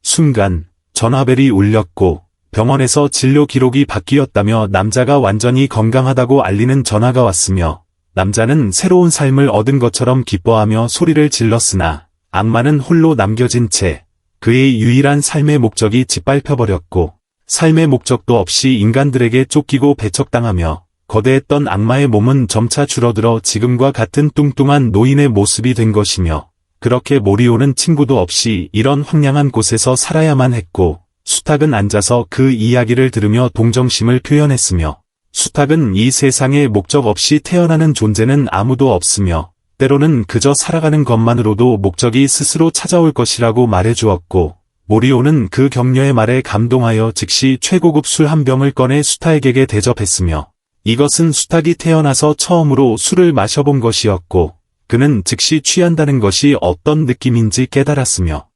순간 전화벨이 울렸고 병원에서 진료 기록이 바뀌었다며 남자가 완전히 건강하다고 알리는 전화가 왔으며 남자는 새로운 삶을 얻은 것처럼 기뻐하며 소리를 질렀으나 악마는 홀로 남겨진 채 그의 유일한 삶의 목적이 짓밟혀버렸고 삶의 목적도 없이 인간들에게 쫓기고 배척당하며 거대했던 악마의 몸은 점차 줄어들어 지금과 같은 뚱뚱한 노인의 모습이 된 것이며 그렇게 모리오는 친구도 없이 이런 황량한 곳에서 살아야만 했고 수탉은 앉아서 그 이야기를 들으며 동정심을 표현했으며 수탉은 이 세상에 목적 없이 태어나는 존재는 아무도 없으며 때로는 그저 살아가는 것만으로도 목적이 스스로 찾아올 것이라고 말해주었고 모리오는 그 격려의 말에 감동하여 즉시 최고급 술 한 병을 꺼내 수탉에게 대접했으며 이것은 수탉이 태어나서 처음으로 술을 마셔본 것이었고 그는 즉시 취한다는 것이 어떤 느낌인지 깨달았으며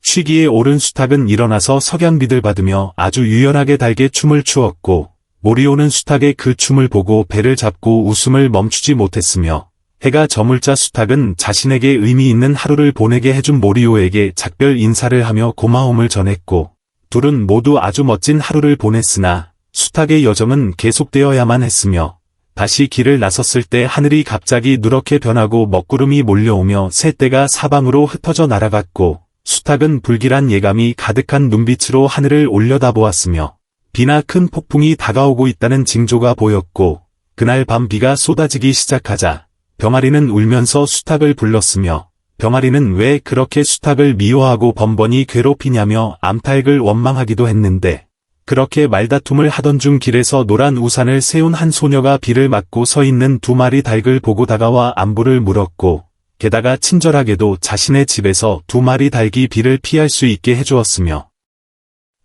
취기에 오른 수탉은 일어나서 석양빛을 받으며 아주 유연하게 달게 춤을 추었고 모리오는 수탉의 그 춤을 보고 배를 잡고 웃음을 멈추지 못했으며 해가 저물자 수탉은 자신에게 의미 있는 하루를 보내게 해준 모리오에게 작별 인사를 하며 고마움을 전했고 둘은 모두 아주 멋진 하루를 보냈으나 수탉의 여정은 계속되어야만 했으며 다시 길을 나섰을 때 하늘이 갑자기 누렇게 변하고 먹구름이 몰려오며 새떼가 사방으로 흩어져 날아갔고 수탉은 불길한 예감이 가득한 눈빛으로 하늘을 올려다보았으며 비나 큰 폭풍이 다가오고 있다는 징조가 보였고 그날 밤 비가 쏟아지기 시작하자 병아리는 울면서 수탉을 불렀으며 병아리는 왜 그렇게 수탉을 미워하고 번번이 괴롭히냐며 암탉을 원망하기도 했는데 그렇게 말다툼을 하던 중 길에서 노란 우산을 세운 한 소녀가 비를 맞고 서 있는 두 마리 닭을 보고 다가와 안부를 물었고 게다가 친절하게도 자신의 집에서 두 마리 닭이 비를 피할 수 있게 해주었으며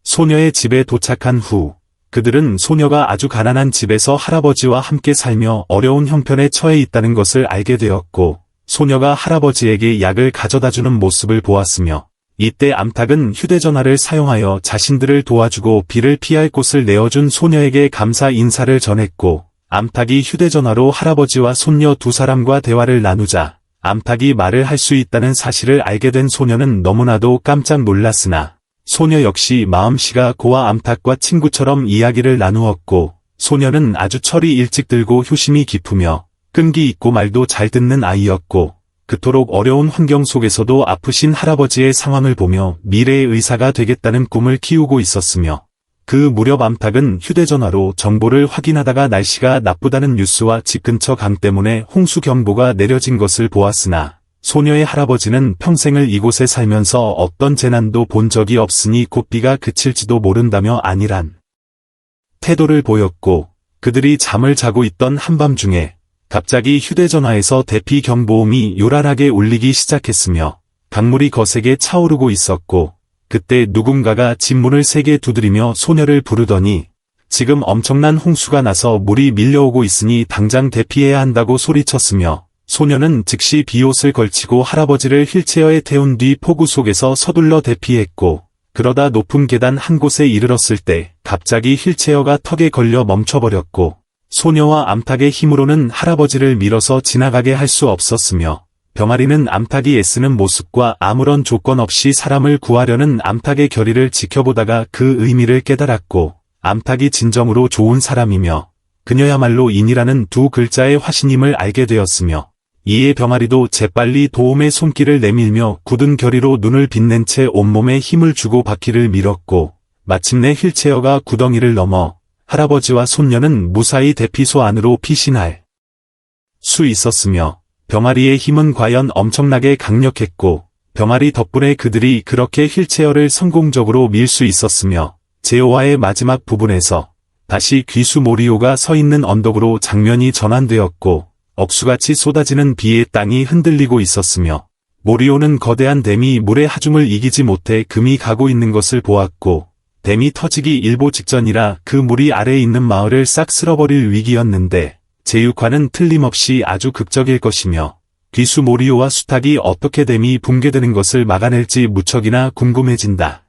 소녀의 집에 도착한 후 그들은 소녀가 아주 가난한 집에서 할아버지와 함께 살며 어려운 형편에 처해 있다는 것을 알게 되었고 소녀가 할아버지에게 약을 가져다주는 모습을 보았으며 이때 암탉은 휴대전화를 사용하여 자신들을 도와주고 비를 피할 곳을 내어준 소녀에게 감사 인사를 전했고 암탉이 휴대전화로 할아버지와 손녀 두 사람과 대화를 나누자 암탉이 말을 할 수 있다는 사실을 알게 된 소녀는 너무나도 깜짝 놀랐으나 소녀 역시 마음씨가 고와 암탉과 친구처럼 이야기를 나누었고 소녀는 아주 철이 일찍 들고 효심이 깊으며 끈기 있고 말도 잘 듣는 아이였고 그토록 어려운 환경 속에서도 아프신 할아버지의 상황을 보며 미래의 의사가 되겠다는 꿈을 키우고 있었으며 그 무렵 암탉은 휴대전화로 정보를 확인하다가 날씨가 나쁘다는 뉴스와 집 근처 강 때문에 홍수 경보가 내려진 것을 보았으나 소녀의 할아버지는 평생을 이곳에 살면서 어떤 재난도 본 적이 없으니 곧 비가 그칠지도 모른다며 안일한 태도를 보였고 그들이 잠을 자고 있던 한밤중에 갑자기 휴대전화에서 대피 경보음이 요란하게 울리기 시작했으며 강물이 거세게 차오르고 있었고 그때 누군가가 집 문을 세게 두드리며 소녀를 부르더니 지금 엄청난 홍수가 나서 물이 밀려오고 있으니 당장 대피해야 한다고 소리쳤으며 소녀는 즉시 비옷을 걸치고 할아버지를 휠체어에 태운 뒤 폭우 속에서 서둘러 대피했고 그러다 높은 계단 한 곳에 이르렀을 때 갑자기 휠체어가 턱에 걸려 멈춰버렸고 소녀와 암탉의 힘으로는 할아버지를 밀어서 지나가게 할 수 없었으며 병아리는 암탉이 애쓰는 모습과 아무런 조건 없이 사람을 구하려는 암탉의 결의를 지켜보다가 그 의미를 깨달았고 암탉이 진정으로 좋은 사람이며 그녀야말로 인이라는 두 글자의 화신임을 알게 되었으며 이에 병아리도 재빨리 도움의 손길을 내밀며 굳은 결의로 눈을 빛낸 채 온몸에 힘을 주고 바퀴를 밀었고 마침내 휠체어가 구덩이를 넘어 할아버지와 손녀는 무사히 대피소 안으로 피신할 수 있었으며 병아리의 힘은 과연 엄청나게 강력했고 병아리 덕분에 그들이 그렇게 휠체어를 성공적으로 밀 수 있었으며 제오와의 마지막 부분에서 다시 귀수 모리오가 서 있는 언덕으로 장면이 전환되었고 억수같이 쏟아지는 비에 땅이 흔들리고 있었으며 모리오는 거대한 댐이 물의 하중을 이기지 못해 금이 가고 있는 것을 보았고 댐이 터지기 일보 직전이라 그 물이 아래에 있는 마을을 싹 쓸어버릴 위기였는데 제육화는 틀림없이 아주 극적일 것이며 귀수 모리오와 수탉이 어떻게 댐이 붕괴되는 것을 막아낼지 무척이나 궁금해진다.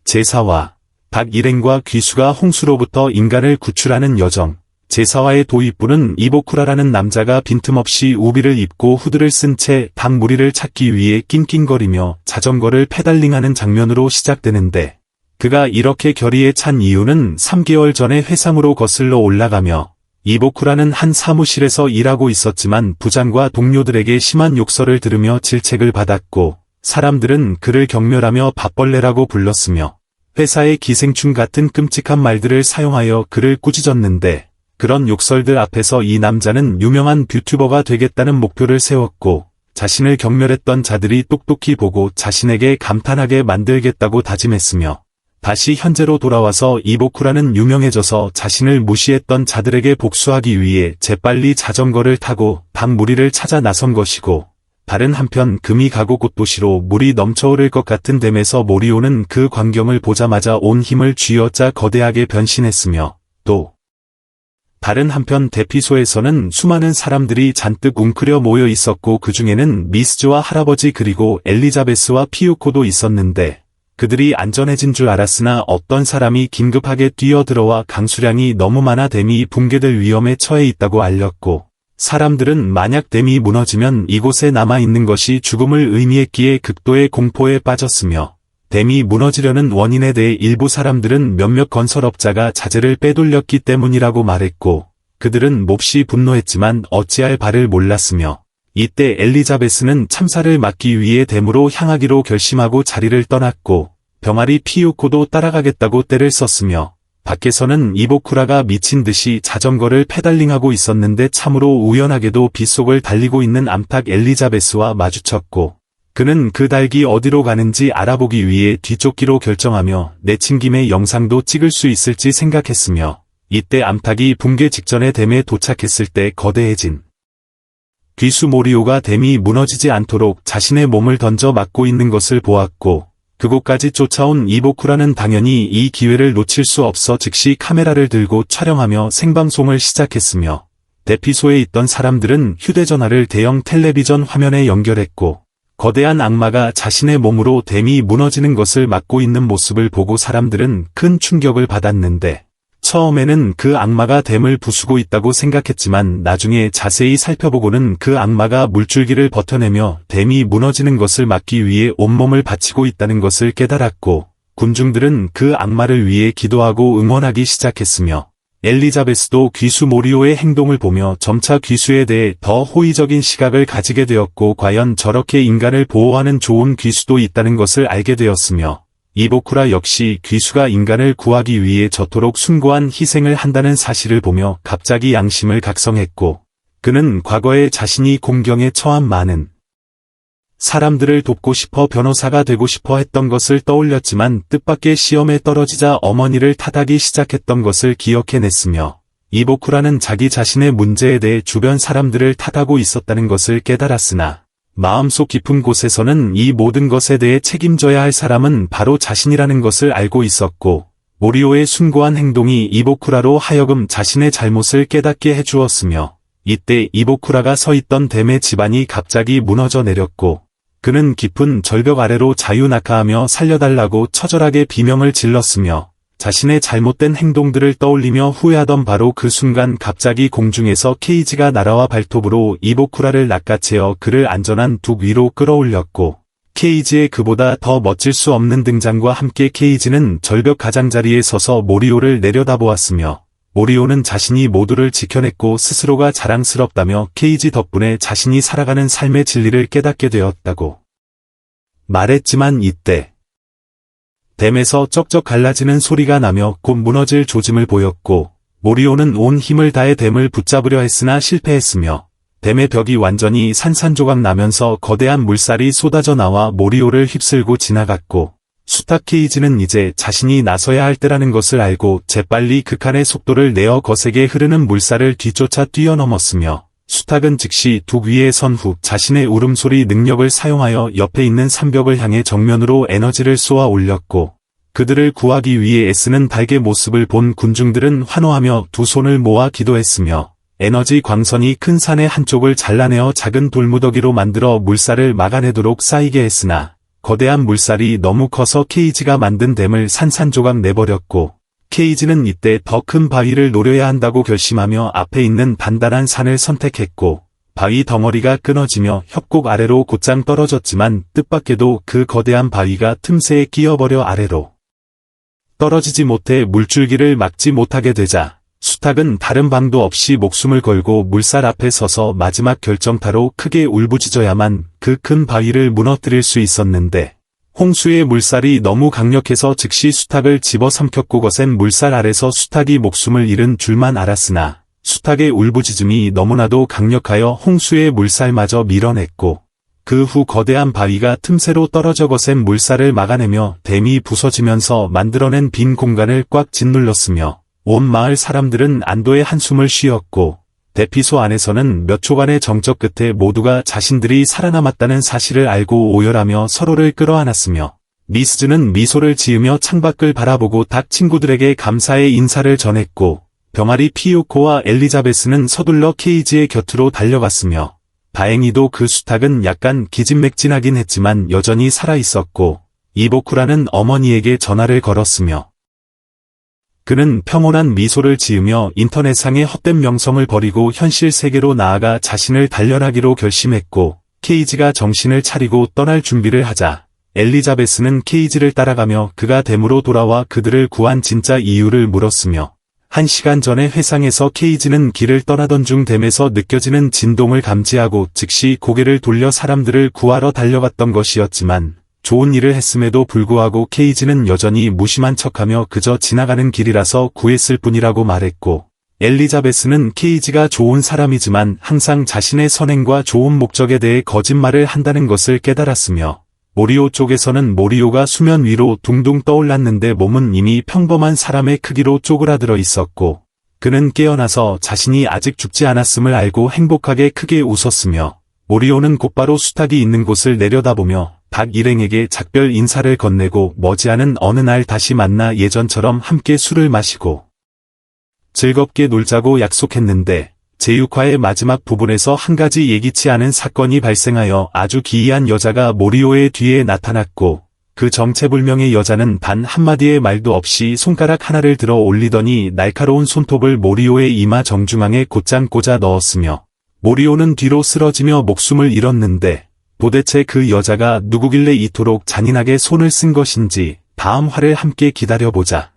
제4화 닭 일행과 귀수가 홍수로부터 인간을 구출하는 여정. 제4화의 도입부는 이보쿠라라는 남자가 빈틈없이 우비를 입고 후드를 쓴 채 닭 무리를 찾기 위해 낑낑거리며 자전거를 페달링하는 장면으로 시작되는데 그가 이렇게 결의에 찬 이유는 3개월 전에 회상으로 거슬러 올라가며 이보쿠라는 한 사무실에서 일하고 있었지만 부장과 동료들에게 심한 욕설을 들으며 질책을 받았고 사람들은 그를 경멸하며 밥벌레라고 불렀으며 회사의 기생충 같은 끔찍한 말들을 사용하여 그를 꾸짖었는데 그런 욕설들 앞에서 이 남자는 유명한 뷰튜버가 되겠다는 목표를 세웠고 자신을 경멸했던 자들이 똑똑히 보고 자신에게 감탄하게 만들겠다고 다짐했으며 다시 현재로 돌아와서 이보쿠라는 유명해져서 자신을 무시했던 자들에게 복수하기 위해 재빨리 자전거를 타고 닭 무리를 찾아 나선 것이고 다른 한편 금이 가고 곳도시로 물이 넘쳐오를 것 같은 댐에서 모리오는 그 광경을 보자마자 온 힘을 쥐어짜 거대하게 변신했으며 또 다른 한편 대피소에서는 수많은 사람들이 잔뜩 웅크려 모여 있었고 그 중에는 미스즈와 할아버지 그리고 엘리자베스와 피우코도 있었는데 그들이 안전해진 줄 알았으나 어떤 사람이 긴급하게 뛰어들어와 강수량이 너무 많아 댐이 붕괴될 위험에 처해 있다고 알렸고 사람들은 만약 댐이 무너지면 이곳에 남아있는 것이 죽음을 의미했기에 극도의 공포에 빠졌으며 댐이 무너지려는 원인에 대해 일부 사람들은 몇몇 건설업자가 자재를 빼돌렸기 때문이라고 말했고 그들은 몹시 분노했지만 어찌할 바를 몰랐으며 이때 엘리자베스는 참사를 막기 위해 댐으로 향하기로 결심하고 자리를 떠났고 병아리 피우코도 따라가겠다고 떼를 썼으며 밖에서는 이보쿠라가 미친 듯이 자전거를 페달링하고 있었는데 참으로 우연하게도 빗속을 달리고 있는 암탉 엘리자베스와 마주쳤고 그는 그 닭이 어디로 가는지 알아보기 위해 뒤쫓기로 결정하며 내친 김에 영상도 찍을 수 있을지 생각했으며 이때 암탉이 붕괴 직전에 댐에 도착했을 때 거대해진 귀수 모리오가 댐이 무너지지 않도록 자신의 몸을 던져 막고 있는 것을 보았고 그곳까지 쫓아온 이보쿠라는 당연히 이 기회를 놓칠 수 없어 즉시 카메라를 들고 촬영하며 생방송을 시작했으며 대피소에 있던 사람들은 휴대전화를 대형 텔레비전 화면에 연결했고 거대한 악마가 자신의 몸으로 댐이 무너지는 것을 막고 있는 모습을 보고 사람들은 큰 충격을 받았는데 처음에는 그 악마가 댐을 부수고 있다고 생각했지만 나중에 자세히 살펴보고는 그 악마가 물줄기를 버텨내며 댐이 무너지는 것을 막기 위해 온몸을 바치고 있다는 것을 깨달았고 군중들은 그 악마를 위해 기도하고 응원하기 시작했으며 엘리자베스도 귀수 모리오의 행동을 보며 점차 귀수에 대해 더 호의적인 시각을 가지게 되었고 과연 저렇게 인간을 보호하는 좋은 귀수도 있다는 것을 알게 되었으며 이보쿠라 역시 귀수가 인간을 구하기 위해 저토록 숭고한 희생을 한다는 사실을 보며 갑자기 양심을 각성했고 그는 과거에 자신이 공경에 처한 많은 사람들을 돕고 싶어 변호사가 되고 싶어 했던 것을 떠올렸지만 뜻밖의 시험에 떨어지자 어머니를 탓하기 시작했던 것을 기억해냈으며 이보쿠라는 자기 자신의 문제에 대해 주변 사람들을 탓하고 있었다는 것을 깨달았으나 마음속 깊은 곳에서는 이 모든 것에 대해 책임져야 할 사람은 바로 자신이라는 것을 알고 있었고 모리오의 숭고한 행동이 이보쿠라로 하여금 자신의 잘못을 깨닫게 해주었으며, 이때 이보쿠라가 서 있던 댐의 지반이 갑자기 무너져 내렸고, 그는 깊은 절벽 아래로 자유낙하하며 살려달라고 처절하게 비명을 질렀으며, 자신의 잘못된 행동들을 떠올리며 후회하던 바로 그 순간 갑자기 공중에서 케이지가 날아와 발톱으로 이보쿠라를 낚아채어 그를 안전한 둑 위로 끌어올렸고, 케이지의 그보다 더 멋질 수 없는 등장과 함께 케이지는 절벽 가장자리에 서서 모리오를 내려다보았으며, 모리오는 자신이 모두를 지켜냈고 스스로가 자랑스럽다며 케이지 덕분에 자신이 살아가는 삶의 진리를 깨닫게 되었다고 말했지만 이때 댐에서 쩍쩍 갈라지는 소리가 나며 곧 무너질 조짐을 보였고, 모리오는 온 힘을 다해 댐을 붙잡으려 했으나 실패했으며, 댐의 벽이 완전히 산산조각 나면서 거대한 물살이 쏟아져 나와 모리오를 휩쓸고 지나갔고, 수탉 케이지는 이제 자신이 나서야 할 때라는 것을 알고 재빨리 극한의 속도를 내어 거세게 흐르는 물살을 뒤쫓아 뛰어넘었으며, 수탉은 즉시 둑 위에 선 후 자신의 울음소리 능력을 사용하여 옆에 있는 산벽을 향해 정면으로 에너지를 쏘아 올렸고, 그들을 구하기 위해 애쓰는 닭의 모습을 본 군중들은 환호하며 두 손을 모아 기도했으며, 에너지 광선이 큰 산의 한쪽을 잘라내어 작은 돌무더기로 만들어 물살을 막아내도록 쌓이게 했으나, 거대한 물살이 너무 커서 케이지가 만든 댐을 산산조각 내버렸고, 케이지는 이때 더 큰 바위를 노려야 한다고 결심하며 앞에 있는 단단한 산을 선택했고, 바위 덩어리가 끊어지며 협곡 아래로 곧장 떨어졌지만 뜻밖에도 그 거대한 바위가 틈새에 끼어버려 아래로 떨어지지 못해 물줄기를 막지 못하게 되자, 수탉은 다른 방도 없이 목숨을 걸고 물살 앞에 서서 마지막 결정타로 크게 울부짖어야만 그 큰 바위를 무너뜨릴 수 있었는데, 홍수의 물살이 너무 강력해서 즉시 수탉을 집어삼켰고 거센 물살 아래서 수탉이 목숨을 잃은 줄만 알았으나, 수탉의 울부짖음이 너무나도 강력하여 홍수의 물살마저 밀어냈고, 그 후 거대한 바위가 틈새로 떨어져 거센 물살을 막아내며 댐이 부서지면서 만들어낸 빈 공간을 꽉 짓눌렀으며, 온 마을 사람들은 안도의 한숨을 쉬었고, 대피소 안에서는 몇 초간의 정적 끝에 모두가 자신들이 살아남았다는 사실을 알고 오열하며 서로를 끌어안았으며, 미스즈는 미소를 지으며 창밖을 바라보고 닭 친구들에게 감사의 인사를 전했고, 병아리 피요코와 엘리자베스는 서둘러 케이지의 곁으로 달려갔으며, 다행히도 그 수탉은 약간 기진맥진하긴 했지만 여전히 살아있었고, 이보쿠라는 어머니에게 전화를 걸었으며, 그는 평온한 미소를 지으며 인터넷상의 헛된 명성을 버리고 현실 세계로 나아가 자신을 단련하기로 결심했고, 케이지가 정신을 차리고 떠날 준비를 하자, 엘리자베스는 케이지를 따라가며 그가 댐으로 돌아와 그들을 구한 진짜 이유를 물었으며, 1시간 전에 회상에서 케이지는 길을 떠나던 중 댐에서 느껴지는 진동을 감지하고 즉시 고개를 돌려 사람들을 구하러 달려갔던 것이었지만, 좋은 일을 했음에도 불구하고 케이지는 여전히 무심한 척하며 그저 지나가는 길이라서 구했을 뿐이라고 말했고, 엘리자베스는 케이지가 좋은 사람이지만 항상 자신의 선행과 좋은 목적에 대해 거짓말을 한다는 것을 깨달았으며, 모리오 쪽에서는 모리오가 수면 위로 둥둥 떠올랐는데 몸은 이미 평범한 사람의 크기로 쪼그라들어 있었고, 그는 깨어나서 자신이 아직 죽지 않았음을 알고 행복하게 크게 웃었으며, 모리오는 곧바로 수탉이 있는 곳을 내려다보며 닭 일행에게 작별 인사를 건네고 머지않은 어느 날 다시 만나 예전처럼 함께 술을 마시고 즐겁게 놀자고 약속했는데, 제6화의 마지막 부분에서 한 가지 예기치 않은 사건이 발생하여 아주 기이한 여자가 모리오의 뒤에 나타났고, 그 정체불명의 여자는 단 한마디의 말도 없이 손가락 하나를 들어 올리더니 날카로운 손톱을 모리오의 이마 정중앙에 곧장 꽂아 넣었으며, 모리오는 뒤로 쓰러지며 목숨을 잃었는데, 도대체 그 여자가 누구길래 이토록 잔인하게 손을 쓴 것인지 다음 화를 함께 기다려보자.